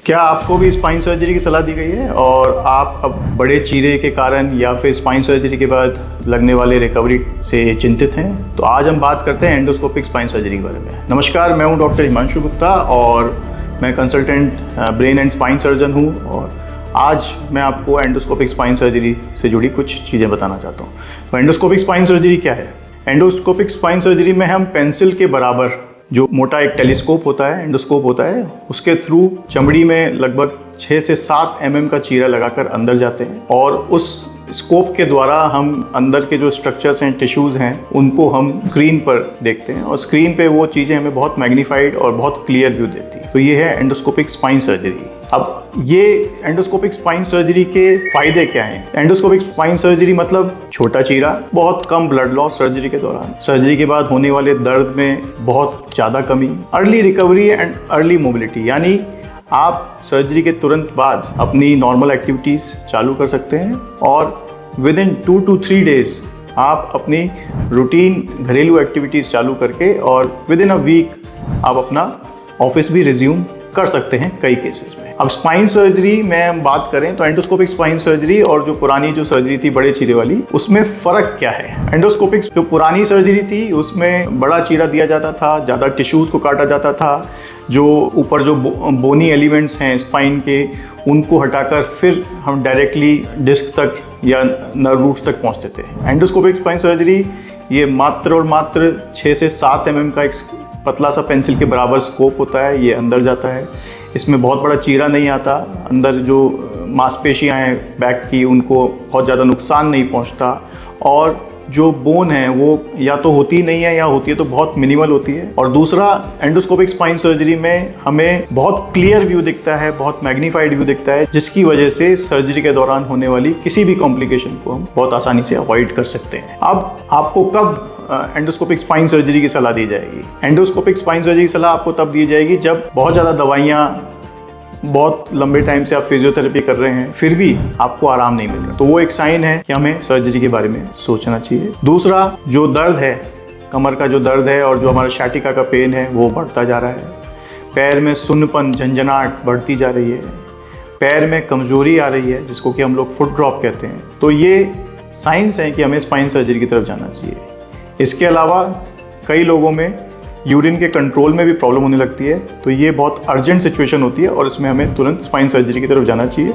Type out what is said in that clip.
क्या आपको भी स्पाइन सर्जरी की सलाह दी गई है और आप अब बड़े चीरे के कारण या फिर स्पाइन सर्जरी के बाद लगने वाले रिकवरी से चिंतित हैं? तो आज हम बात करते हैं एंडोस्कोपिक स्पाइन सर्जरी के बारे में। नमस्कार, मैं हूं डॉक्टर हिमांशु गुप्ता और मैं consultant brain and spine surgeon हूं और आज मैं आपको एंडोस्कोपिक स्पाइन सर्जरी से जुड़ी कुछ चीज़ें बताना चाहता हूँ। तो एंडोस्कोपिक स्पाइन सर्जरी क्या है? एंडोस्कोपिक स्पाइन सर्जरी में हम पेंसिल के बराबर जो मोटा एक टेलीस्कोप होता है, एंडोस्कोप होता है, उसके थ्रू चमड़ी में लगभग 6 से 7 mm का चीरा लगाकर अंदर जाते हैं और उस स्कोप के द्वारा हम अंदर के जो स्ट्रक्चर्स हैं, टिश्यूज़ हैं, उनको हम स्क्रीन पर देखते हैं और स्क्रीन पे वो चीज़ें हमें बहुत मैग्नीफाइड और बहुत क्लियर व्यू देती है। तो ये है एंडोस्कोपिक स्पाइन सर्जरी। अब ये एंडोस्कोपिक स्पाइन सर्जरी के फायदे क्या हैं? एंडोस्कोपिक स्पाइन सर्जरी मतलब छोटा चीरा, बहुत कम ब्लड लॉस सर्जरी के दौरान, सर्जरी के बाद होने वाले दर्द में बहुत ज़्यादा कमी, early recovery and early mobility, यानी आप सर्जरी के तुरंत बाद अपनी नॉर्मल एक्टिविटीज़ चालू कर सकते हैं और विद इन 2 to 3 डेज आप अपनी रूटीन घरेलू एक्टिविटीज़ चालू करके और विद इन अ वीक आप अपना ऑफिस भी रिज्यूम कर सकते हैं कई केसेस में। अब स्पाइन सर्जरी में हम बात करें तो एंडोस्कोपिक स्पाइन सर्जरी और जो पुरानी जो सर्जरी थी बड़े चीरे वाली, उसमें फ़र्क क्या है? एंडोस्कोपिक जो पुरानी सर्जरी थी उसमें बड़ा चीरा दिया जाता था, ज़्यादा टिश्यूज़ को काटा जाता था, जो ऊपर जो बोनी एलिमेंट्स हैं स्पाइन के, उनको हटाकर फिर हम डायरेक्टली डिस्क तक या नर्व रूट्स तक पहुँचते थे। एंडोस्कोपिक स्पाइन सर्जरी ये मात्र और मात्र 6 से 7 mm का एक पतला सा पेंसिल के बराबर स्कोप होता है, ये अंदर जाता है। इसमें बहुत बड़ा चीरा नहीं आता, अंदर जो मांसपेशियां हैं बैक की उनको बहुत ज़्यादा नुकसान नहीं पहुंचता और जो बोन है वो या तो होती नहीं है या होती है तो बहुत मिनिमल होती है। और दूसरा, एंडोस्कोपिक स्पाइन सर्जरी में हमें बहुत क्लियर व्यू दिखता है, बहुत मैग्नीफाइड व्यू दिखता है, जिसकी वजह से सर्जरी के दौरान होने वाली किसी भी कॉम्प्लिकेशन को हम बहुत आसानी से अवॉइड कर सकते हैं। अब आपको कब एंडोस्कोपिक स्पाइन सर्जरी की सलाह दी जाएगी? एंडोस्कोपिक स्पाइन सर्जरी की सलाह आपको तब दी जाएगी जब बहुत ज़्यादा दवाइयाँ, बहुत लंबे टाइम से आप फिजियोथेरेपी कर रहे हैं, फिर भी आपको आराम नहीं मिल रहा, तो वो एक साइन है कि हमें सर्जरी के बारे में सोचना चाहिए। दूसरा, जो दर्द है, कमर का जो दर्द है और जो हमारा शाटिका का पेन है वो बढ़ता जा रहा है, पैर में सुन्नपन, झंझनाहट बढ़ती जा रही है, पैर में कमजोरी आ रही है जिसको कि हम लोग फुट ड्रॉप कहते हैं, तो ये साइंस हैं कि हमें स्पाइन सर्जरी की तरफ जाना चाहिए। इसके अलावा कई लोगों में यूरिन के कंट्रोल में भी प्रॉब्लम होने लगती है, तो ये बहुत अर्जेंट सिचुएशन होती है और इसमें हमें तुरंत स्पाइन सर्जरी की तरफ जाना चाहिए।